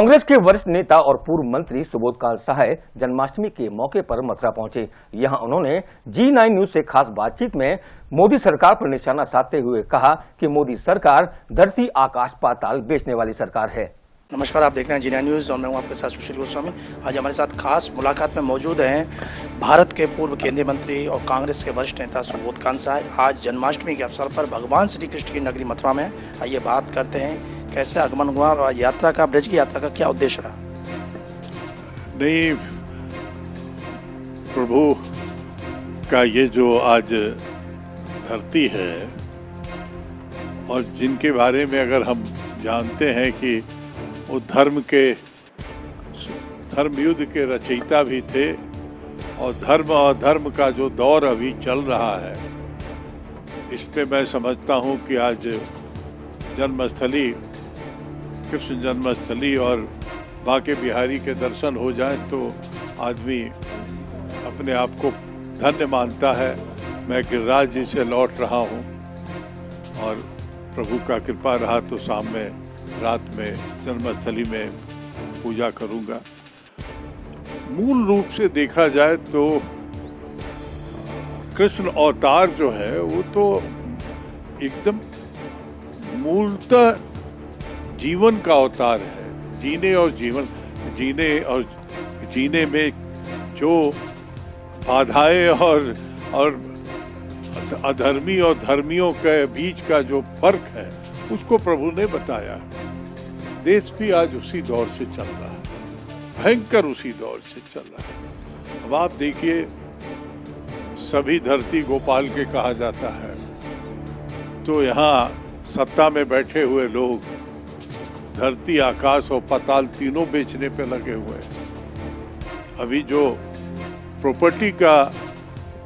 कांग्रेस के वरिष्ठ नेता और पूर्व मंत्री सुबोधकांत सहाय जन्माष्टमी के मौके पर मथुरा पहुंचे। यहां उन्होंने G9 न्यूज से खास बातचीत में मोदी सरकार पर निशाना साधते हुए कहा कि मोदी सरकार धरती आकाश पाताल बेचने वाली सरकार है। नमस्कार, आप देख रहे हैं G9 न्यूज़ और मैं हूं आपके साथ सुशील गोस्वामी। आज हमारे साथ खास मुलाकात में मौजूद हैं भारत के पूर्व केंद्रीय मंत्री और कांग्रेस के वरिष्ठ नेता सुबोधकांत सहाय। आज जन्माष्टमी के अवसर पर भगवान श्री कृष्ण की नगरी मथुरा में आइए बात करते हैं कैसे आगमन हुआ और यात्रा का, ब्रज की यात्रा का क्या उद्देश्य रहा। नहीं, प्रभु का ये जो आज धरती है और जिनके बारे में अगर हम जानते हैं कि वो धर्म युद्ध के रचयिता भी थे और धर्म और धर्म का जो दौर अभी चल रहा है, इसमें मैं समझता हूँ कि आज जन्मस्थली, कृष्ण जन्मस्थली और बांके बिहारी के दर्शन हो जाए तो आदमी अपने आप को धन्य मानता है। मैं गिरिराज जी से लौट रहा हूँ और प्रभु का कृपा रहा तो शाम में, रात में जन्मस्थली में पूजा करूँगा। मूल रूप से देखा जाए तो कृष्ण अवतार जो है वो तो एकदम मूलतः जीवन का अवतार है। जीने में जो बाधाएं और अधर्मी और धर्मियों के बीच का जो फर्क है उसको प्रभु ने बताया। देश भी आज उसी दौर से चल रहा है, भयंकर उसी दौर से चल रहा है। अब आप देखिए, सभी धरती गोपाल के कहा जाता है, तो यहाँ सत्ता में बैठे हुए लोग धरती, आकाश और पाताल तीनों बेचने पे लगे हुए हैं। अभी जो प्रॉपर्टी का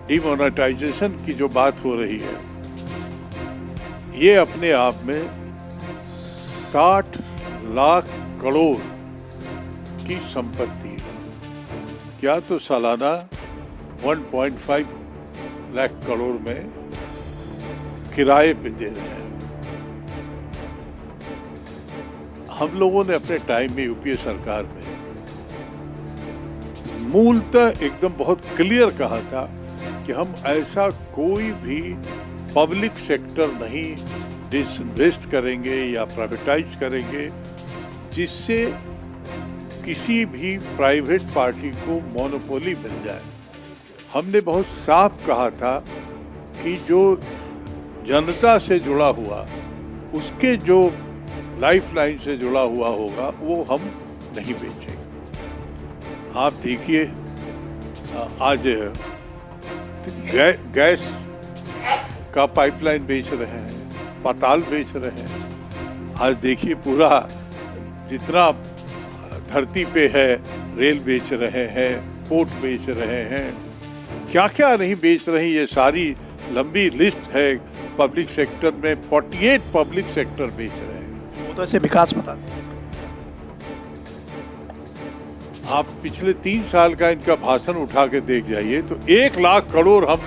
डिमोनेटाइजेशन की जो बात हो रही है, ये अपने आप में 60 लाख करोड़ की संपत्ति है। क्या तो सालाना 1.5 लाख करोड़ में किराए पे दे रहे हैं। हम लोगों ने अपने टाइम में यूपीए सरकार में मूलतः एकदम बहुत क्लियर कहा था कि हम ऐसा कोई भी पब्लिक सेक्टर नहीं डिसइन्वेस्ट करेंगे या प्राइवेटाइज करेंगे जिससे किसी भी प्राइवेट पार्टी को मोनोपोली मिल जाए। हमने बहुत साफ कहा था कि जो जनता से जुड़ा हुआ, उसके जो लाइफलाइन से जुड़ा हुआ होगा वो हम नहीं बेचेंगे। आप देखिए, आज गैस का पाइपलाइन बेच रहे हैं, पाताल बेच रहे हैं। आज देखिए, पूरा जितना धरती पे है, रेल बेच रहे हैं, पोर्ट बेच रहे हैं, क्या क्या नहीं बेच रहे हैं। ये सारी लंबी लिस्ट है। पब्लिक सेक्टर में 48 पब्लिक सेक्टर बेच रहे हैं। वो तो ऐसे विकास बता दें। आप पिछले 3 साल का इनका भाषण उठा के देख जाइए तो 1 लाख करोड़ हम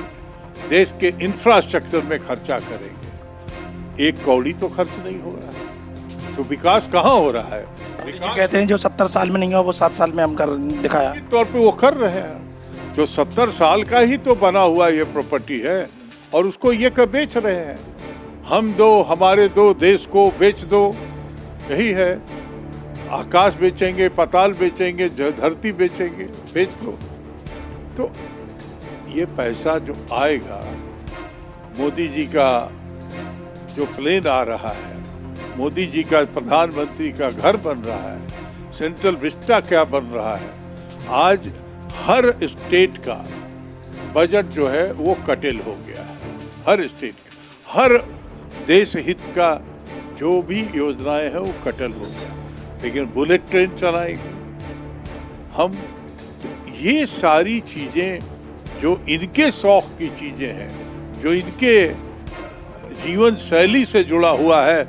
देश के इंफ्रास्ट्रक्चर में खर्चा करेंगे। 1 कौड़ी तो खर्च नहीं हो रहा है, तो विकास कहाँ हो रहा है? कहते हैं जो 70 साल में नहीं हुआ वो 7 साल में हम कर दिखाया। तौर पे वो कर रहे हैं। जो 70 साल का ही तो बना हुआ ये प्रॉपर्टी है और उसको ये कर बेच रहे हैं। हम दो, हमारे दो, देश को बेच दो, यही है। आकाश बेचेंगे, पाताल बेचेंगे, धरती बेचेंगे, बेच दो। तो ये पैसा जो आएगा, मोदी जी का जो प्लेन आ रहा है, मोदी जी का प्रधानमंत्री का घर बन रहा है, सेंट्रल विस्टा क्या बन रहा है, आज हर स्टेट का बजट जो है वो कटेल हो गया है। हर स्टेट का, हर देश हित का जो भी योजनाएं हैं वो कटल हो गया। लेकिन बुलेट ट्रेन चलाएंगे हम। तो ये सारी चीजें जो इनके शौक की चीजें हैं, जो इनके जीवन शैली से जुड़ा हुआ है,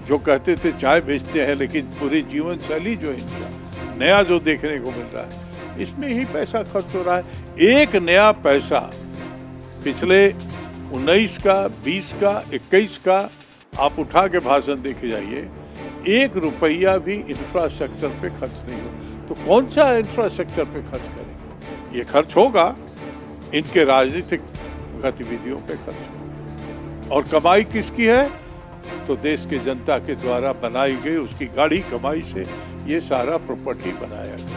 जो कहते थे चाय बेचते हैं, लेकिन पूरी जीवन शैली जो इनका नया जो देखने को मिल रहा है, इसमें ही पैसा खर्च हो रहा है। एक नया पैसा पिछले 19 का, 20 का, 21 का आप उठा के भाषण देखे जाइए, एक रुपया भी इंफ्रास्ट्रक्चर पे खर्च नहीं हो। तो कौन सा इंफ्रास्ट्रक्चर पे खर्च करेंगे? ये खर्च होगा इनके राजनीतिक गतिविधियों पे खर्च होगा। और कमाई किसकी है? तो देश की जनता के द्वारा बनाई गई उसकी गाढ़ी कमाई से ये सारा प्रॉपर्टी बनाया गया।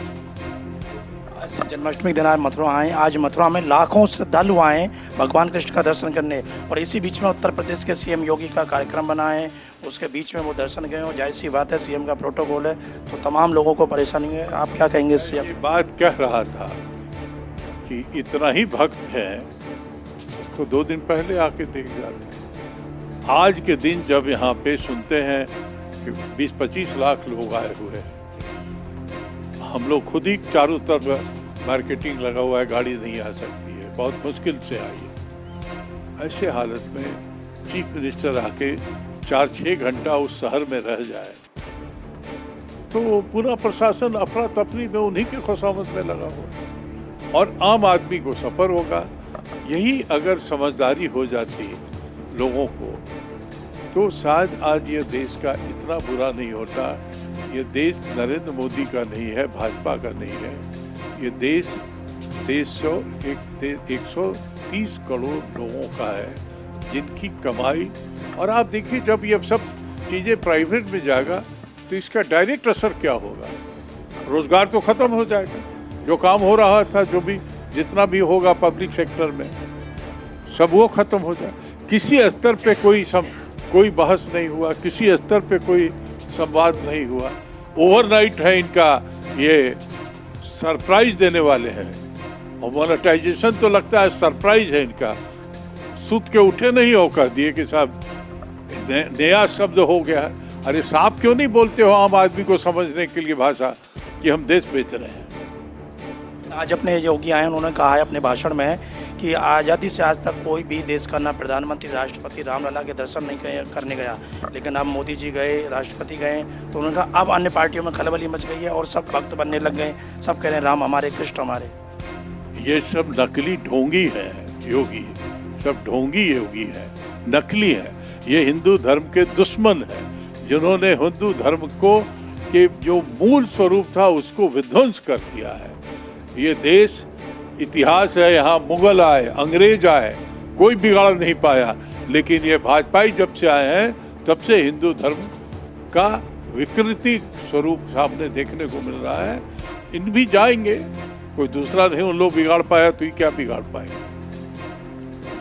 आज जन्माष्टमी के दिन आज मथुरा आए। आज मथुरा में लाखों श्रद्धालु आए भगवान कृष्ण का दर्शन करने, और इसी बीच में उत्तर प्रदेश के सीएम योगी का कार्यक्रम बना है, उसके बीच में वो दर्शन गए हो। जाहिर सी बात है, सीएम का प्रोटोकॉल है, तो तमाम लोगों को परेशानी है। आप क्या कहेंगे सीएम? ये बात कह रहा था कि इतना ही भक्त है तो 2 दिन पहले आके देख जाते हैं। आज के दिन जब यहाँ पे सुनते हैं कि 20-25 लाख लोग आए हुए हैं, हम लोग खुद ही चारों तरफ मार्केटिंग लगा हुआ है, गाड़ी नहीं आ सकती है, बहुत मुश्किल से आई है। ऐसे हालत में चीफ मिनिस्टर आके 4-6 घंटा उस शहर में रह जाए तो पूरा प्रशासन अफरा तफरी में उन्हीं के खुशामद में लगा हुआ और आम आदमी को सफर होगा। यही अगर समझदारी हो जाती लोगों को तो शायद आज ये देश का इतना बुरा नहीं होता। ये देश नरेंद्र मोदी का नहीं है, भाजपा का नहीं है। ये देश 130 करोड़ लोगों का है जिनकी कमाई। और आप देखिए, जब ये सब चीज़ें प्राइवेट में जाएगा तो इसका डायरेक्ट असर क्या होगा? रोजगार तो खत्म हो जाएगा। जो काम हो रहा था, जो भी जितना भी होगा पब्लिक सेक्टर में, सब वो खत्म हो जाए। किसी स्तर पे कोई बहस नहीं हुआ, किसी स्तर पे कोई संवाद नहीं हुआ। ओवरनाइट है इनका, ये सरप्राइज देने वाले हैं। और मोनेटाइजेशन तो लगता है सरप्राइज है इनका। सुत के उठे नहीं हो कर दिए कि साहब नया शब्द हो गया है। अरे साहब क्यों नहीं बोलते हो आम आदमी को समझने के लिए भाषा कि हम देश बेच रहे हैं? आज अपने योगी आए, उन्होंने कहा है अपने भाषण में कि आज़ादी से आज तक कोई भी देश का ना प्रधानमंत्री राष्ट्रपति रामलला के दर्शन नहीं करने गया, लेकिन अब मोदी जी गए, राष्ट्रपति गए, तो उन्होंने कहा अब अन्य पार्टियों में खलबली मच गई है और सब भक्त बनने लग गए। सब कह रहे हैं राम हमारे, कृष्ण हमारे। ये सब नकली ढोंगी है योगी, सब ढोंगी योगी है, नकली है। ये हिंदू धर्म के दुश्मन है जिन्होंने हिंदू धर्म को के जो मूल स्वरूप था उसको विध्वंस कर दिया है। ये देश इतिहास है, यहाँ मुगल आए, अंग्रेज आए, कोई बिगाड़ नहीं पाया। लेकिन ये भाजपाई जब से आए हैं तब से हिंदू धर्म का विकृति स्वरूप सामने देखने को मिल रहा है। इन भी जाएंगे, कोई दूसरा नहीं, उन लोग बिगाड़ पाया तो ये क्या बिगाड़ पाएंगे।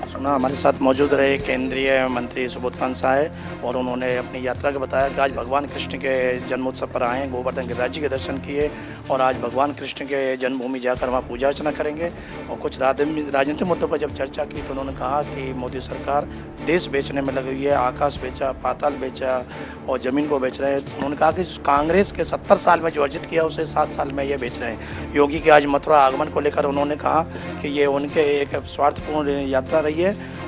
सुना हमारे साथ मौजूद रहे केंद्रीय मंत्री सुबोधकांत साहब, और उन्होंने अपनी यात्रा के बताया कि आज भगवान कृष्ण के जन्मोत्सव पर आए हैं, गोवर्धन गिरिराज जी के दर्शन किए, और आज भगवान कृष्ण के जन्मभूमि जाकर वहाँ पूजा अर्चना करेंगे। और कुछ राजनीतिक मुद्दों पर जब चर्चा की तो उन्होंने कहा कि मोदी सरकार देश बेचने में लगी हुई है, आकाश बेचा, पाताल बेचा और ज़मीन को बेच रहे हैं। उन्होंने कहा कि कांग्रेस के 70 साल में जो अर्जित किया उसे 7 साल में ये बेच रहे हैं। योगी के आज मथुरा आगमन को लेकर उन्होंने कहा कि ये उनके एक स्वार्थपूर्ण यात्रा रही है,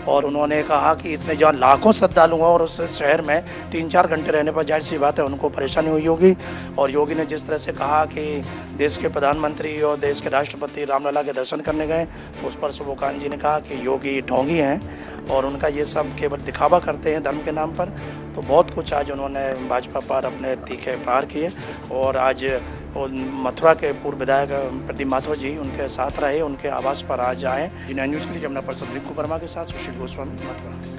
और उन्होंने कहा कि इतने जहाँ लाखों श्रद्धालु हैं और उस शहर में 3-4 घंटे रहने पर जाहिर सी बात है उनको परेशानी हुई होगी। और योगी ने जिस तरह से कहा कि देश के प्रधानमंत्री और देश के राष्ट्रपति रामलला के दर्शन करने गए, तो उस पर सुबोधकांत जी ने कहा कि योगी ढोंगी हैं और उनका ये सब केवल दिखावा करते हैं धर्म के नाम पर। तो बहुत कुछ आज उन्होंने भाजपा पर अपने तीखे प्रहार किए। और आज मथुरा के पूर्व विधायक प्रदीप माथुर जी उनके साथ रहे, उनके आवास पर आज आए। जी9 न्यूज़ के लिए जमुना प्रसाद रिंकू वर्मा के साथ सुशील गोस्वामी, मथुरा।